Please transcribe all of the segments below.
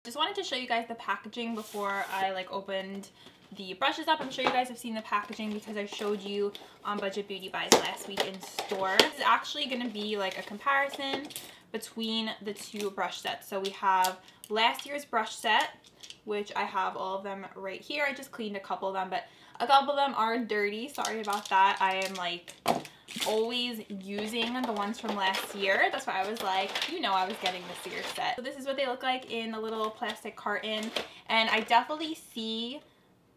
Just wanted to show you guys the packaging before I like opened the brushes up. I'm sure you guys have seen the packaging because I showed you on Budget Beauty Buys last week in store. This is actually going to be like a comparison between the two brush sets. So we have last year's brush set, which I have all of them right here. I just cleaned a couple of them, but a couple of them are dirty. Sorry about that. I am like always using the ones from last year. That's why I was like, you know, I was getting this year's set. So this is what they look like in the little plastic carton, and I definitely see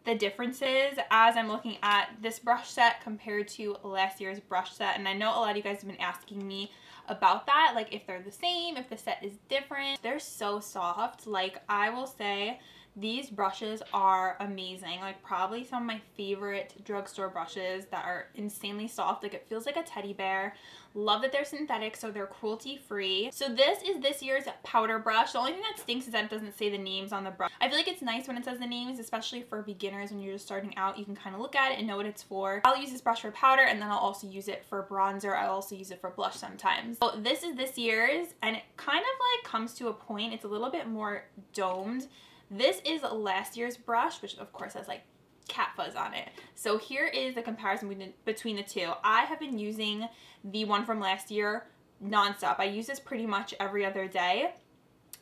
the differences as I'm looking at this brush set compared to last year's brush set. And I know a lot of you guys have been asking me about that, like if they're the same, if the set is different. They're so soft. Like, I will say these brushes are amazing. Like, probably some of my favorite drugstore brushes that are insanely soft. Like, it feels like a teddy bear. Love that they're synthetic, so they're cruelty free. So this is this year's powder brush. The only thing that stinks is that it doesn't say the names on the brush. I feel like it's nice when it says the names, especially for beginners. When you're just starting out, you can kind of look at it and know what it's for. I'll use this brush for powder, and then I'll also use it for bronzer. I'll also use it for blush sometimes. So this is this year's, and it kind of like comes to a point. It's a little bit more domed. This is last year's brush, which of course has like cat fuzz on it. So here is the comparison between the two. I have been using the one from last year nonstop. I use this pretty much every other day.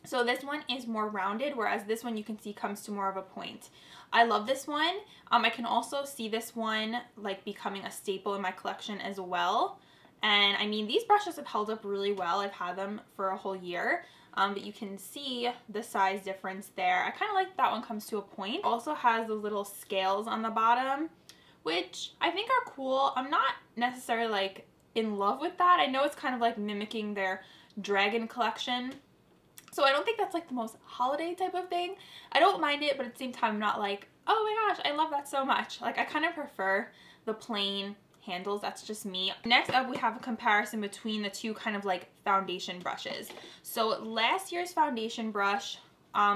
So this one is more rounded, whereas this one you can see comes to more of a point. I love this one. I can also see this one like becoming a staple in my collection as well. And I mean, these brushes have held up really well. I've had them for a whole year. But you can see the size difference there. I kind of like that one comes to a point. It also has the little scales on the bottom, which I think are cool. I'm not necessarily like in love with that. I know it's kind of like mimicking their dragon collection, so I don't think that's like the most holiday type of thing. I don't mind it, but at the same time I'm not like, oh my gosh, I love that so much. Like, I kind of prefer the plain handles. That's just me. Next up, we have a comparison between the two kind of like foundation brushes. So last year's foundation brush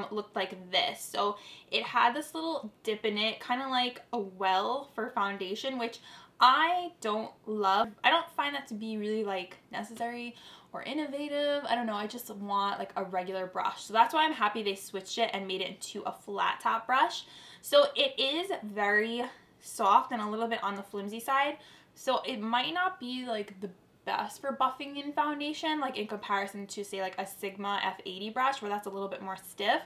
looked like this. So it had this little dip in it, kind of like a well for foundation, which I don't love. I don't find that to be really like necessary or innovative. I don't know. I just want like a regular brush. So that's why I'm happy they switched it and made it into a flat top brush. So it is very soft and a little bit on the flimsy side, so it might not be like the best for buffing in foundation, like in comparison to say like a Sigma F80 brush where that's a little bit more stiff.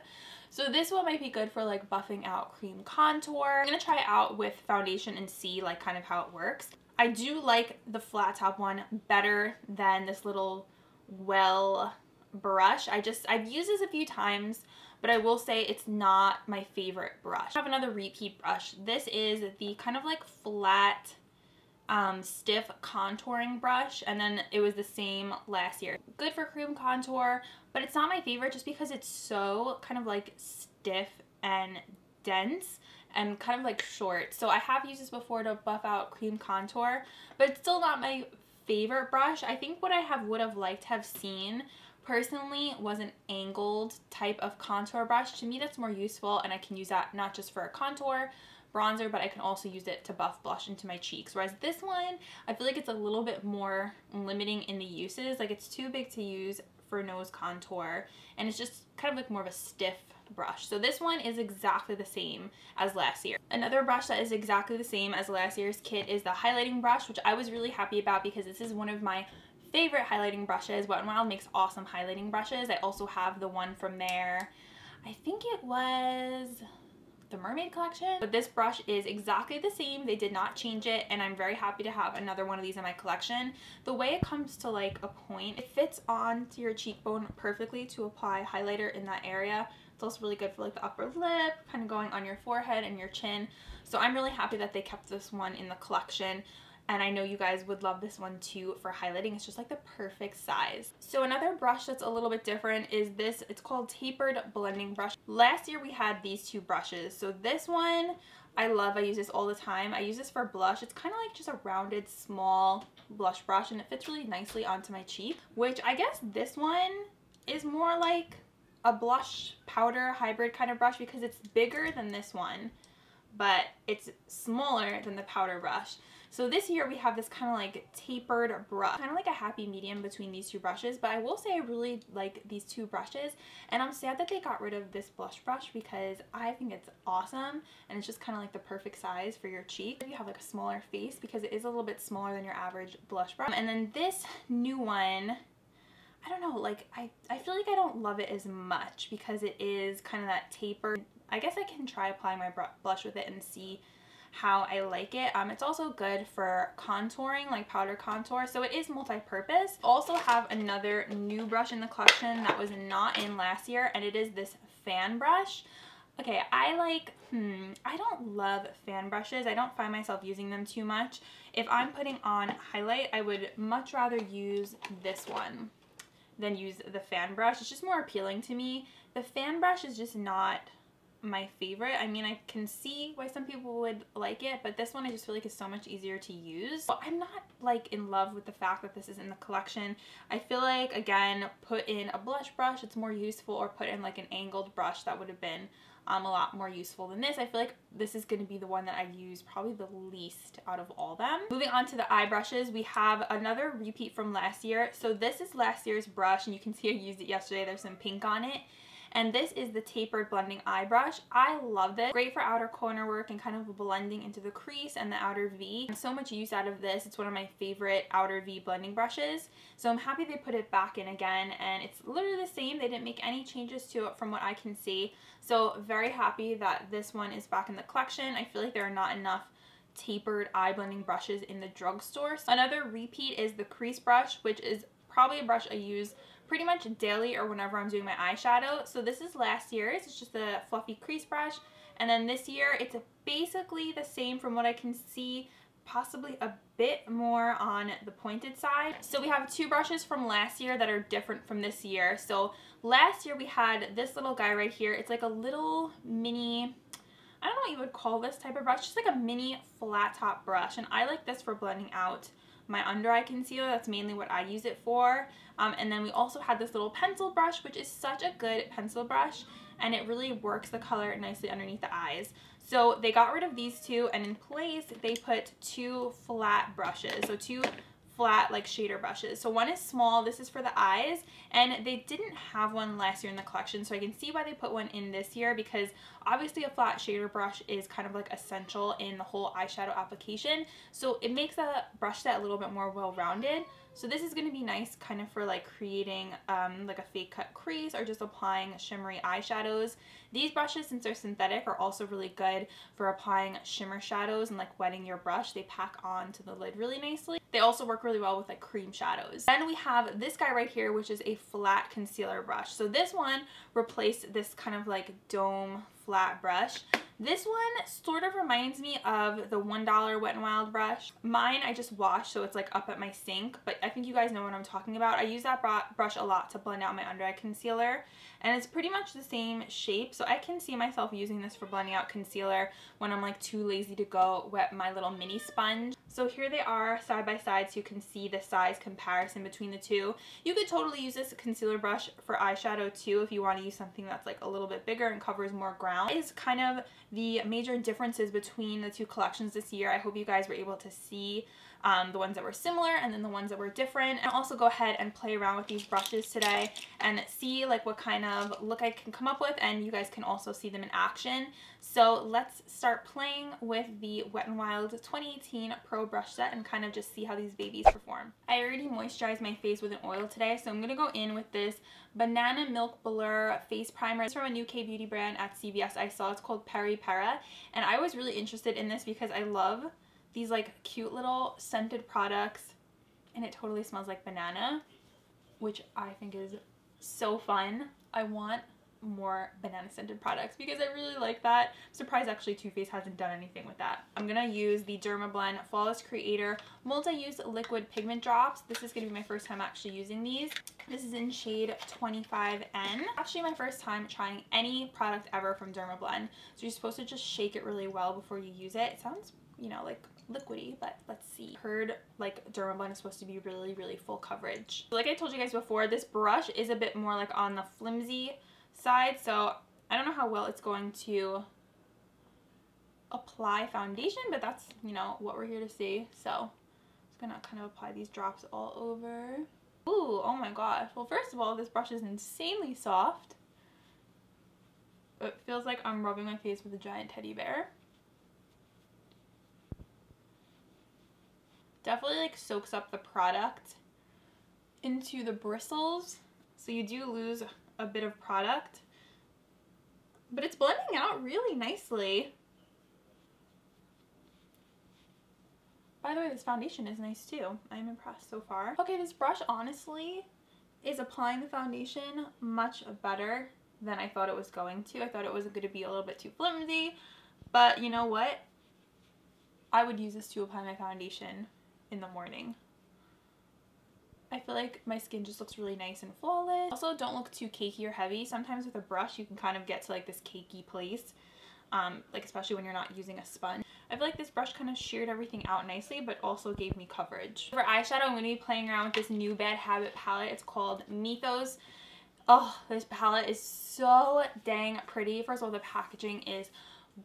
So this one might be good for like buffing out cream contour. I'm gonna try it out with foundation and see like kind of how it works. I do like the flat top one better than this little well brush. I've used this a few times, but I will say it's not my favorite brush. I have another repeat brush. This is the kind of like flat, stiff contouring brush, and then it was the same last year. Good for cream contour, but it's not my favorite just because it's so kind of like stiff and dense and kind of like short. So I have used this before to buff out cream contour, but it's still not my favorite brush. I think what I would have liked to have seen personally was an angled type of contour brush. To me, that's more useful, and I can use that not just for a contour bronzer, but I can also use it to buff blush into my cheeks. Whereas this one, I feel like it's a little bit more limiting in the uses. Like, it's too big to use for nose contour, and it's just kind of like more of a stiff brush. So this one is exactly the same as last year. Another brush that is exactly the same as last year's kit is the highlighting brush, which I was really happy about because this is one of my favorite highlighting brushes. Wet n Wild makes awesome highlighting brushes. I also have the one from their, I think it was the Mermaid collection, but this brush is exactly the same. They did not change it, and I'm very happy to have another one of these in my collection. The way it comes to like a point, it fits onto your cheekbone perfectly to apply highlighter in that area. It's also really good for like the upper lip, kind of going on your forehead and your chin. So I'm really happy that they kept this one in the collection. And I know you guys would love this one too for highlighting. It's just like the perfect size. So another brush that's a little bit different is this. It's called Tapered Blending Brush. Last year we had these two brushes. So this one I love. I use this all the time. I use this for blush. It's kind of like just a rounded small blush brush, and it fits really nicely onto my cheek, which I guess this one is more like a blush powder hybrid kind of brush because it's bigger than this one, but it's smaller than the powder brush. So this year we have this kind of like tapered brush, kind of like a happy medium between these two brushes, but I will say I really like these two brushes, and I'm sad that they got rid of this blush brush because I think it's awesome and it's just kind of like the perfect size for your cheek. You have like a smaller face because it is a little bit smaller than your average blush brush. And then this new one, I don't know, like I feel like I don't love it as much because it is kind of that taper. I guess I can try applying my blush with it and see how I like it. It's also good for contouring, like powder contour, so it is multi-purpose. Also have another new brush in the collection that was not in last year, and it is this fan brush. Okay, I don't love fan brushes. I don't find myself using them too much. If I'm putting on highlight, I would much rather use this one than use the fan brush. It's just more appealing to me. The fan brush is just not my favorite. I mean, I can see why some people would like it, but this one I just feel like is so much easier to use. Well, I'm not like in love with the fact that this is in the collection. I feel like, again, put in a blush brush, it's more useful, or put in like an angled brush that would have been a lot more useful than this. I feel like this is going to be the one that I use probably the least out of all them. Moving on to the eye brushes, we have another repeat from last year. So this is last year's brush, and you can see I used it yesterday. There's some pink on it. And this is the tapered blending eye brush. I love this. Great for outer corner work and kind of blending into the crease and the outer V. And so much use out of this. It's one of my favorite outer V blending brushes. So I'm happy they put it back in again, and it's literally the same. They didn't make any changes to it from what I can see. So very happy that this one is back in the collection. I feel like there are not enough tapered eye blending brushes in the drugstore. Another repeat is the crease brush, which is probably a brush I use pretty much daily or whenever I'm doing my eyeshadow. So this is last year's. It's just a fluffy crease brush. And then this year, it's basically the same from what I can see, possibly a bit more on the pointed side. So we have two brushes from last year that are different from this year. So last year we had this little guy right here. It's like a little mini, I don't know what you would call this type of brush, just like a mini flat top brush. And I like this for blending out my under eye concealer. That's mainly what I use it for. And then we also had this little pencil brush, which is such a good pencil brush, and it really works the color nicely underneath the eyes. So they got rid of these two, and in place they put two flat brushes, so two flat like shader brushes. So one is small, this is for the eyes, and they didn't have one last year in the collection, so I can see why they put one in this year, because obviously a flat shader brush is kind of like essential in the whole eyeshadow application, so it makes a brush set a little bit more well-rounded. So this is going to be nice kind of for like creating like a fake cut crease or just applying shimmery eyeshadows. These brushes, since they're synthetic, are also really good for applying shimmer shadows and like wetting your brush. They pack on to the lid really nicely. They also work really well with like cream shadows. Then we have this guy right here, which is a flat concealer brush. So this one replaced this kind of like dome flat brush. This one sort of reminds me of the $1 Wet n Wild brush. Mine I just washed, so it's like up at my sink, but I think you guys know what I'm talking about. I use that brush a lot to blend out my under eye concealer, and it's pretty much the same shape, so I can see myself using this for blending out concealer when I'm like too lazy to go wet my little mini sponge. So here they are side by side, so you can see the size comparison between the two. You could totally use this concealer brush for eyeshadow too if you want to use something that's like a little bit bigger and covers more ground. That is kind of the major differences between the two collections this year. I hope you guys were able to see the ones that were similar and then the ones that were different, and also go ahead and play around with these brushes today and see like what kind of look I can come up with, and you guys can also see them in action. So let's start playing with the Wet n Wild 2018 Pro brush set and kind of just see how these babies perform. I already moisturized my face with an oil today, so I'm going to go in with this Banana Milk Blur face primer. It's from a new K-beauty brand at CVS I saw. It's called Peri Para, and I was really interested in this because I love these like cute little scented products, and it totally smells like banana, which I think is so fun. I want more banana scented products because I really like that. I'm surprised actually Too Faced hasn't done anything with that. I'm gonna use the Dermablend Flawless Creator Multi-Use Liquid Pigment Drops. This is gonna be my first time actually using these. This is in shade 25N. Actually my first time trying any product ever from Dermablend. So you're supposed to just shake it really well before you use it. It sounds, you know, like liquidy, but let's see. Heard like Dermablend is supposed to be really, really full coverage. Like I told you guys before, this brush is a bit more like on the flimsy side, so I don't know how well it's going to apply foundation, but that's, you know, what we're here to see. So I'm just gonna kind of apply these drops all over. Ooh, oh my gosh. Well, first of all, this brush is insanely soft. It feels like I'm rubbing my face with a giant teddy bear. Definitely like soaks up the product into the bristles, so you do lose a bit of product, but it's blending out really nicely. By the way, this foundation is nice too. I'm impressed so far. Okay, this brush honestly is applying the foundation much better than I thought it was going to. I thought it was going to be a little bit too flimsy, but you know what? I would use this to apply my foundation in the morning. I feel like my skin just looks really nice and flawless. Also, don't look too cakey or heavy. Sometimes with a brush, you can kind of get to like this cakey place, like especially when you're not using a sponge. I feel like this brush kind of sheared everything out nicely, but also gave me coverage. For eyeshadow, I'm going to be playing around with this new Bad Habit palette. It's called MYTHOS. Oh, this palette is so dang pretty. First of all, the packaging is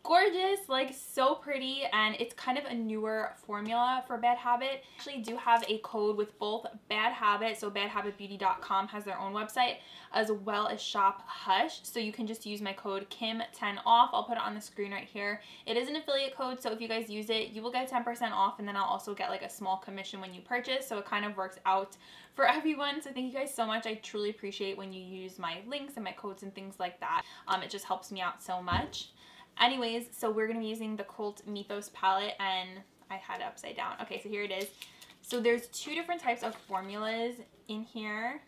gorgeous, like so pretty, and it's kind of a newer formula for Bad Habit. I actually do have a code with both Bad Habit, so badhabitbeauty.com has their own website, as well as Shop Hush, so you can just use my code KIM10OFF. I'll put it on the screen right here. It is an affiliate code, so if you guys use it, you will get 10% off, and then I'll also get like a small commission when you purchase, so it kind of works out for everyone. So thank you guys so much. I truly appreciate when you use my links and my codes and things like that. It just helps me out so much. Anyways, so we're going to be using the Cult MYTHOS palette, and I had it upside down. Okay, so here it is. So there's two different types of formulas in here.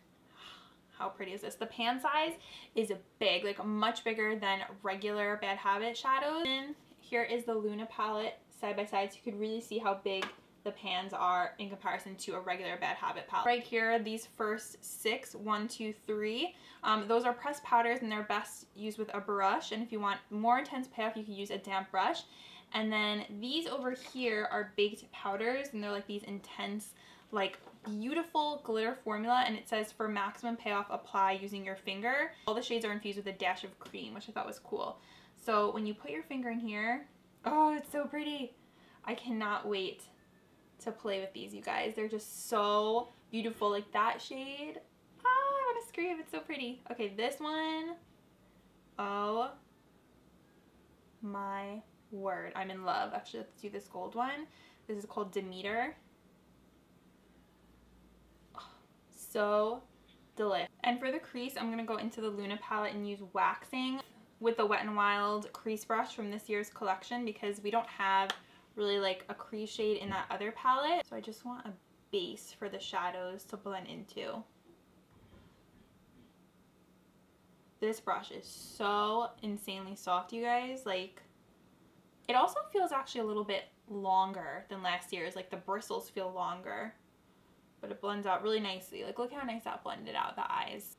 How pretty is this? The pan size is big, like much bigger than regular Bad Habit shadows. And here is the Luna palette side by side, so you could really see how big the pans are in comparison to a regular Bad Habit palette. Right here, these first 6, 1, 2, 3, those are pressed powders, and they're best used with a brush. And if you want more intense payoff, you can use a damp brush. And then these over here are baked powders, and they're like these intense, like beautiful glitter formula. And it says for maximum payoff, apply using your finger. All the shades are infused with a dash of cream, which I thought was cool. So when you put your finger in here, oh, it's so pretty. I cannot wait to play with these, you guys. They're just so beautiful. Like that shade, I want to scream. It's so pretty. Okay, this one, oh my word, I'm in love. Actually, let's do this gold one. This is called Demeter. Oh, so delicious. And for the crease, I'm gonna go into the Luna palette and use waxing with the Wet n Wild crease brush from this year's collection, because we don't have really like a crease shade in that other palette. So I just want a base for the shadows to blend into. This brush is so insanely soft, you guys. Like, it also feels actually a little bit longer than last year's. Like the bristles feel longer, but it blends out really nicely. Like, look how nice that blended out the eyes.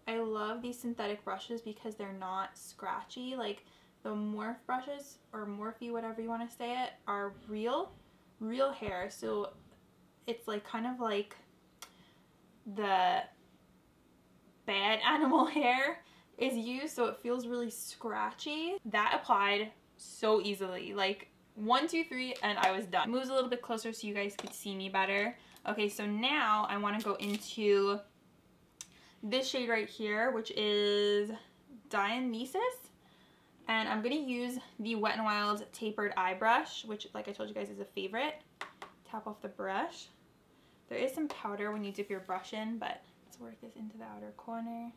I love these synthetic brushes because they're not scratchy. Like the Morph brushes, or Morphe, whatever you want to say it, are real hair. So it's like kind of like the bad animal hair is used, so it feels really scratchy. That applied so easily. Like 1, 2, 3, and I was done. Moves a little bit closer so you guys could see me better. Okay, so now I want to go into this shade right here, which is Dionysus, and I'm going to use the Wet n Wild tapered eye brush, which, like I told you guys, is a favorite. Tap off the brush. There is some powder when you dip your brush in, but let's work this into the outer corner.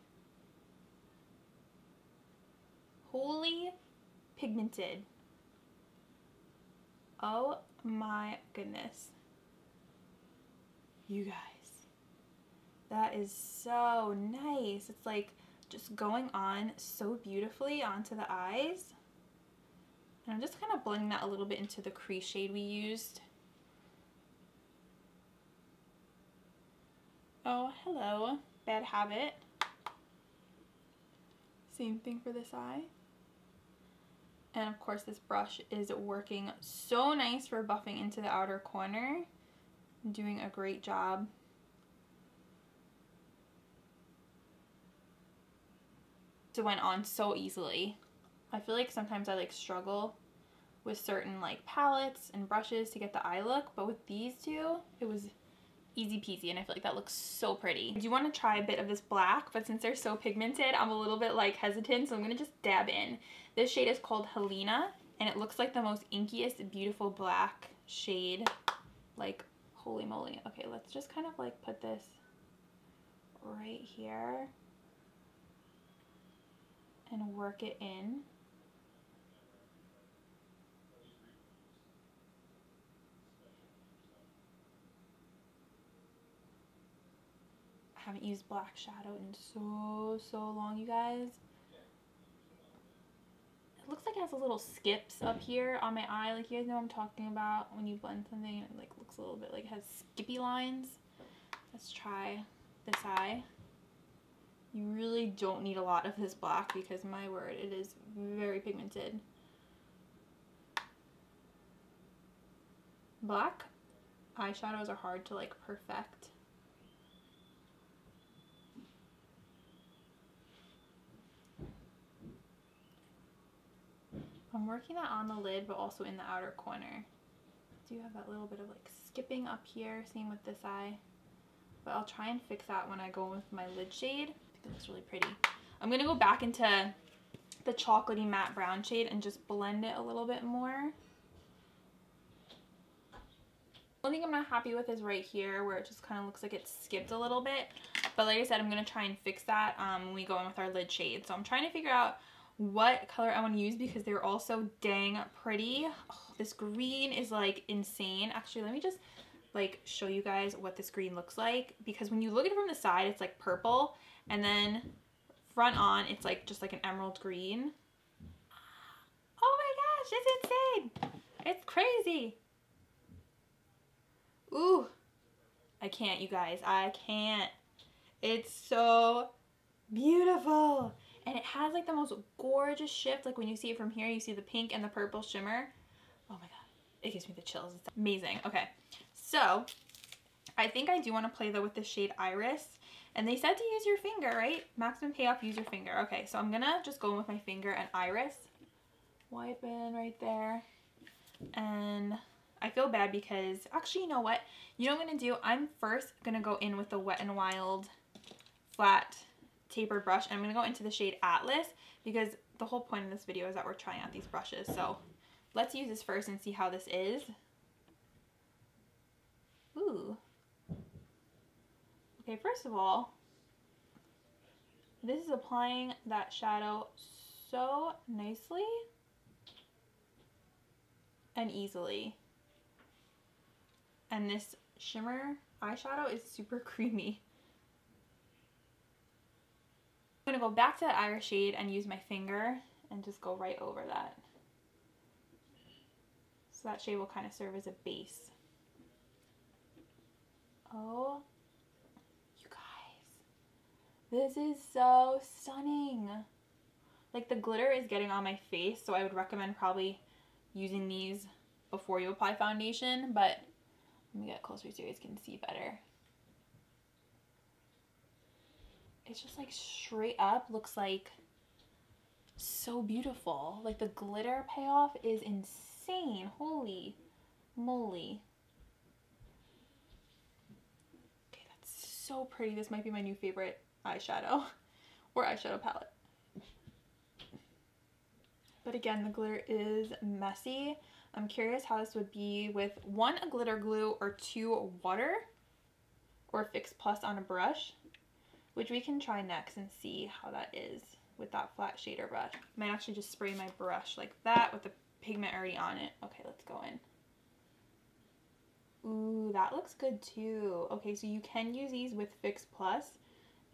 Holy pigmented. Oh my goodness. You guys. That is so nice. It's like just going on so beautifully onto the eyes. And I'm just kind of blending that a little bit into the crease shade we used. Oh, hello. Bad Habit. Same thing for this eye. And of course this brush is working so nice for buffing into the outer corner. Doing a great job. It went on so easily. I feel like sometimes I like struggle with certain like palettes and brushes to get the eye look, but with these two, it was easy peasy, and I feel like that looks so pretty. I do want to try a bit of this black, but since they're so pigmented, I'm a little bit like hesitant, so I'm gonna just dab in. This shade is called Helena, and it looks like the most inkiest, beautiful black shade. Like, holy moly. Okay, let's just kind of like put this right here and work it in. I haven't used black shadow in so long, you guys. It looks like it has a little skips up here on my eye. Like, you guys know what I'm talking about when you blend something and it like looks a little bit like it has skippy lines. Let's try this eye. You really don't need a lot of this black because, my word, it is very pigmented. Black eyeshadows are hard to like perfect. I'm working that on the lid, but also in the outer corner. I do have that little bit of like skipping up here, same with this eye. But I'll try and fix that when I go with my lid shade. I think it looks really pretty. I'm gonna go back into the chocolatey matte brown shade and just blend it a little bit more. The only thing I'm not happy with is right here where it just kind of looks like it skipped a little bit. But like I said, I'm gonna try and fix that when we go in with our lid shade. So I'm trying to figure out what color I want to use because they're all so dang pretty. Oh, this green is like insane. Actually, let me just like show you guys what this green looks like, because when you look at it from the side, it's like purple, and then front on, it's like just like an emerald green. Oh my gosh, it's insane. It's crazy. Ooh, I can't, you guys. I can't. It's so beautiful. And it has like the most gorgeous shift. Like when you see it from here, you see the pink and the purple shimmer. Oh my god, it gives me the chills. It's amazing. Okay, so I think I do want to play though with the shade Iris. And they said to use your finger, right? Maximum payoff, use your finger. Okay, so I'm gonna just go in with my finger and Iris. Wipe in right there. And I feel bad because, actually, you know what? You know what I'm gonna do? I'm first gonna go in with the Wet n Wild flat tapered brush, and I'm gonna go into the shade Atlas because the whole point of this video is that we're trying out these brushes. So let's use this first and see how this is. Ooh. Okay, first of all, this is applying that shadow so nicely and easily. And this shimmer eyeshadow is super creamy. I'm gonna go back to that Iris shade and use my finger and just go right over that. So that shade will kind of serve as a base. Oh, you guys, this is so stunning. Like, the glitter is getting on my face, so I would recommend probably using these before you apply foundation, but let me get closer so you guys can see better. It's just like straight up looks like so beautiful. Like, the glitter payoff is insane. Holy moly. Okay, that's so pretty. This might be my new favorite eyeshadow or eyeshadow palette. But again, the glitter is messy. I'm curious how this would be with 1, a glitter glue, or 2, water or Fix Plus on a brush, which we can try next and see how that is with that flat shader brush. I might actually just spray my brush like that with the pigment already on it. Okay, let's go in. Ooh, that looks good too. Okay, so you can use these with Fix Plus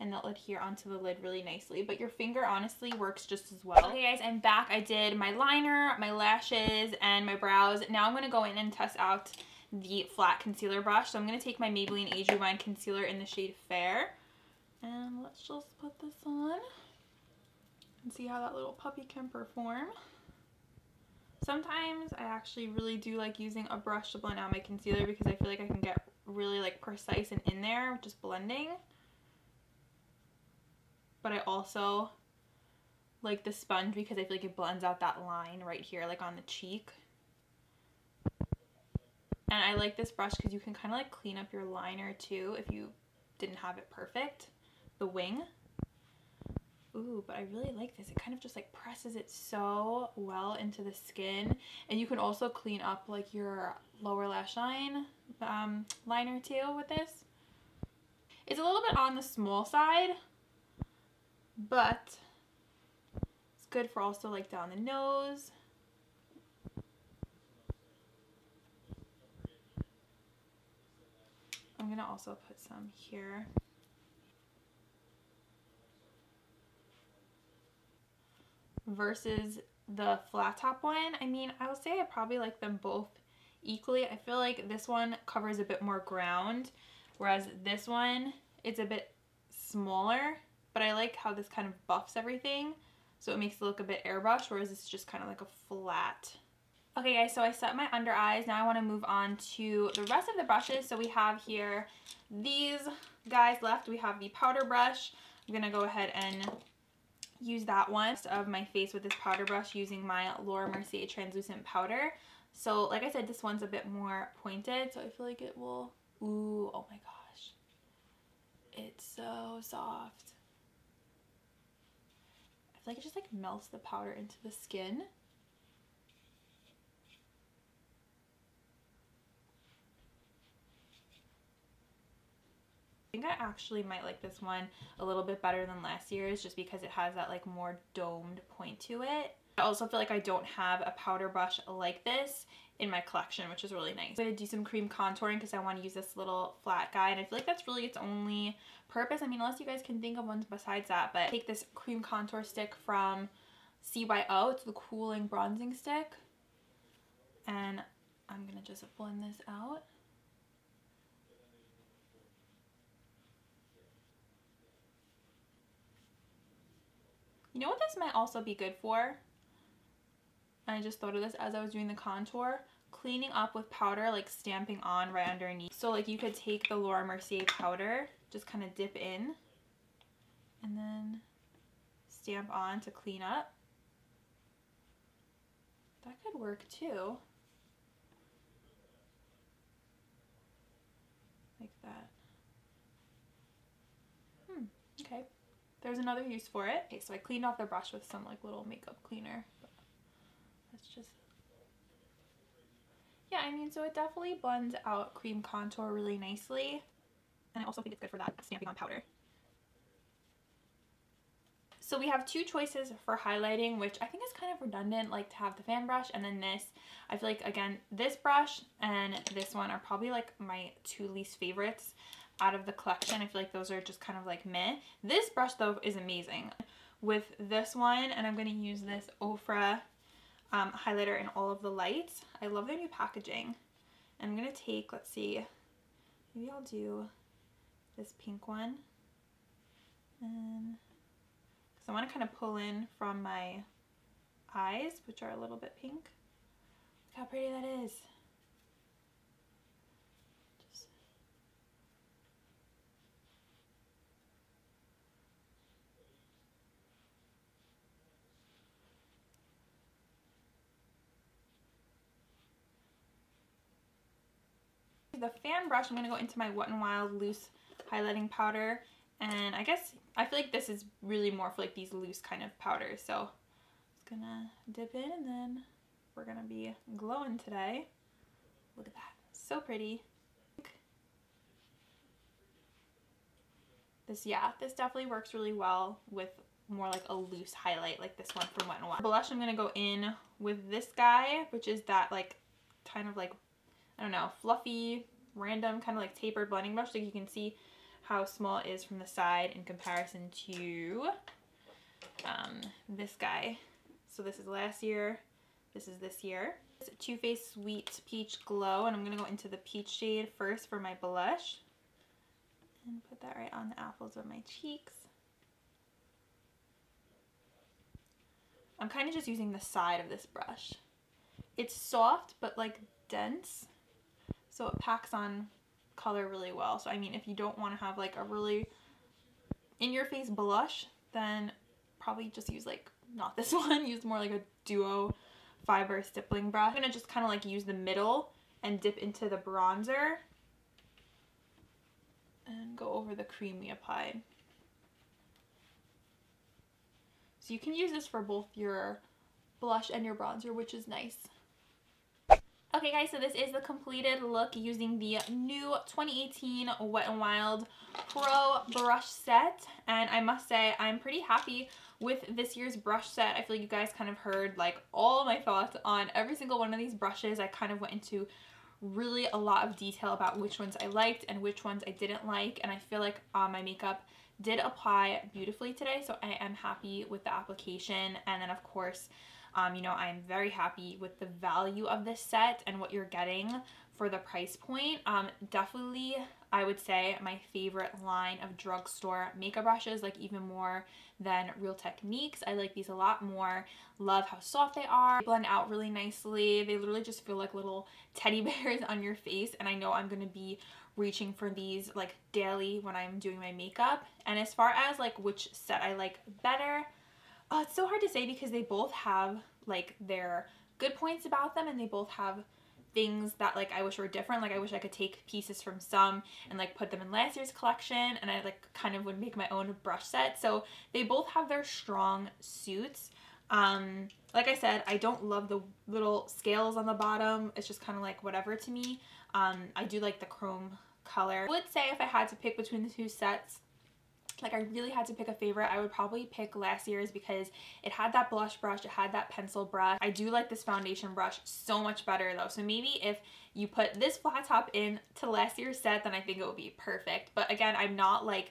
and they'll adhere onto the lid really nicely, but your finger honestly works just as well. Okay guys, I'm back. I did my liner, my lashes, and my brows. Now I'm gonna go in and test out the flat concealer brush. So I'm gonna take my Maybelline Age Rewind concealer in the shade Fair, and let's just put this on and see how that little puppy can perform. Sometimes I actually really do like using a brush to blend out my concealer because I feel like I can get really like precise and in there with just blending. But I also like the sponge because I feel like it blends out that line right here, like on the cheek. And I like this brush because you can kind of like clean up your liner too if you didn't have it perfect, the wing. Ooh, but I really like this. It kind of just like presses it so well into the skin. And you can also clean up like your lower lash line liner too with this. It's a little bit on the small side, but it's good for also like down the nose. I'm gonna also put some here. Versus the flat top one, I mean, I would say I probably like them both equally. I feel like this one covers a bit more ground, whereas this one, it's a bit smaller, but I like how this kind of buffs everything, so it makes it look a bit airbrushed, whereas it's just kind of like a flat. Okay guys, so I set my under eyes. Now I want to move on to the rest of the brushes. So we have here these guys left. We have the powder brush. I'm going to go ahead and use that one of my face with this powder brush using my Laura Mercier translucent powder. So like I said, this one's a bit more pointed, so I feel like it will, ooh, oh my gosh. It's so soft. I feel like it just like melts the powder into the skin. I think I actually might like this one a little bit better than last year's just because it has that like more domed point to it. I also feel like I don't have a powder brush like this in my collection, which is really nice. I'm going to do some cream contouring because I want to use this little flat guy, and I feel like that's really its only purpose. I mean, unless you guys can think of ones besides that, but take this cream contour stick from CYO. It's the cooling bronzing stick, and I'm going to just blend this out. You know what this might also be good for? I just thought of this as I was doing the contour. Cleaning up with powder, like stamping on right underneath. So like you could take the Laura Mercier powder, just kind of dip in, and then stamp on to clean up. That could work too. Like that. Okay. There's another use for it. Okay, so I cleaned off the brush with some like little makeup cleaner. But that's just, yeah, I mean, so it definitely blends out cream contour really nicely. And I also think it's good for that stamping on powder. So we have two choices for highlighting, which I think is kind of redundant, like to have the fan brush and then this. I feel like, again, this brush and this one are probably like my two least favorites out of the collection. I feel like those are just kind of like meh. This brush though is amazing with this one, and I'm going to use this Ofra highlighter in all of the lights. I love their new packaging. And I'm going to take, let's see, maybe I'll do this pink one, and because I want to kind of pull in from my eyes, which are a little bit pink. Look how pretty that is. The fan brush, I'm going to go into my Wet n Wild loose highlighting powder, and I guess I feel like this is really more for like these loose kind of powders, so I'm just gonna dip in and then we're gonna be glowing today. Look at that, so pretty. This, yeah, this definitely works really well with more like a loose highlight like this one from Wet n Wild. Blush, I'm gonna go in with this guy, which is that like kind of like, I don't know, fluffy, random kind of like tapered blending brush. So you can see how small it is from the side in comparison to this guy. So this is last year, this is this year. It's Too Faced Sweet Peach Glow, and I'm going to go into the peach shade first for my blush. And put that right on the apples of my cheeks. I'm kind of just using the side of this brush. It's soft, but like dense. So it packs on color really well. So I mean, if you don't want to have like a really in-your-face blush, then probably just use like not this one, use more like a duo fiber stippling brush. I'm gonna just kind of like use the middle and dip into the bronzer and go over the cream we applied. So you can use this for both your blush and your bronzer, which is nice. Okay guys, so this is the completed look using the new 2018 Wet n Wild Pro brush set, and I must say I'm pretty happy with this year's brush set. I feel like you guys kind of heard like all my thoughts on every single one of these brushes. I kind of went into really a lot of detail about which ones I liked and which ones I didn't like, and I feel like my makeup did apply beautifully today, so I am happy with the application. And then of course, you know, I'm very happy with the value of this set and what you're getting for the price point. Definitely, I would say my favorite line of drugstore makeup brushes, like even more than Real Techniques. I like these a lot more. Love how soft they are. They blend out really nicely. They literally just feel like little teddy bears on your face, and I know I'm gonna be reaching for these like daily when I'm doing my makeup. And as far as like which set I like better, it's so hard to say because they both have like their good points about them, and they both have things that like I wish were different. Like I wish I could take pieces from some and like put them in last year's collection, and I like kind of would make my own brush set. So they both have their strong suits. Like I said, I don't love the little scales on the bottom. It's just kind of like whatever to me. I do like the chrome color. I would say if I had to pick between the two sets, like I really had to pick a favorite, I would probably pick last year's because it had that blush brush, it had that pencil brush. I do like this foundation brush so much better though. So maybe if you put this flat top into last year's set, then I think it would be perfect. But again, I'm not like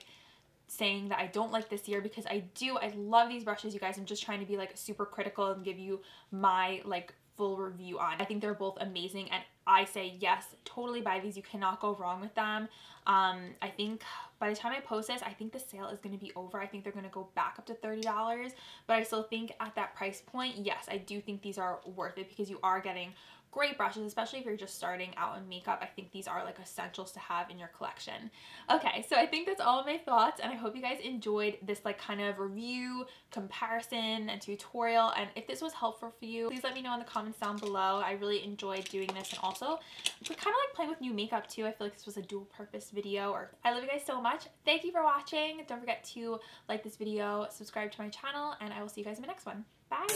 saying that I don't like this year, because I do. I love these brushes, you guys. I'm just trying to be like super critical and give you my like full review on. I think they're both amazing, and I say yes, totally buy these. You cannot go wrong with them. I think by the time I post this, I think the sale is going to be over. I think they're going to go back up to $30, but I still think at that price point, yes, I do think these are worth it, because you are getting great brushes, especially if you're just starting out in makeup. I think these are like essentials to have in your collection. Okay, so I think that's all of my thoughts, and I hope you guys enjoyed this like kind of review, comparison, and tutorial. And if this was helpful for you, please let me know in the comments down below. I really enjoyed doing this, and also we're kind of like playing with new makeup too. I feel like this was a dual purpose video. I love you guys so much. Thank you for watching. Don't forget to like this video, subscribe to my channel, and I will see you guys in my next one. Bye!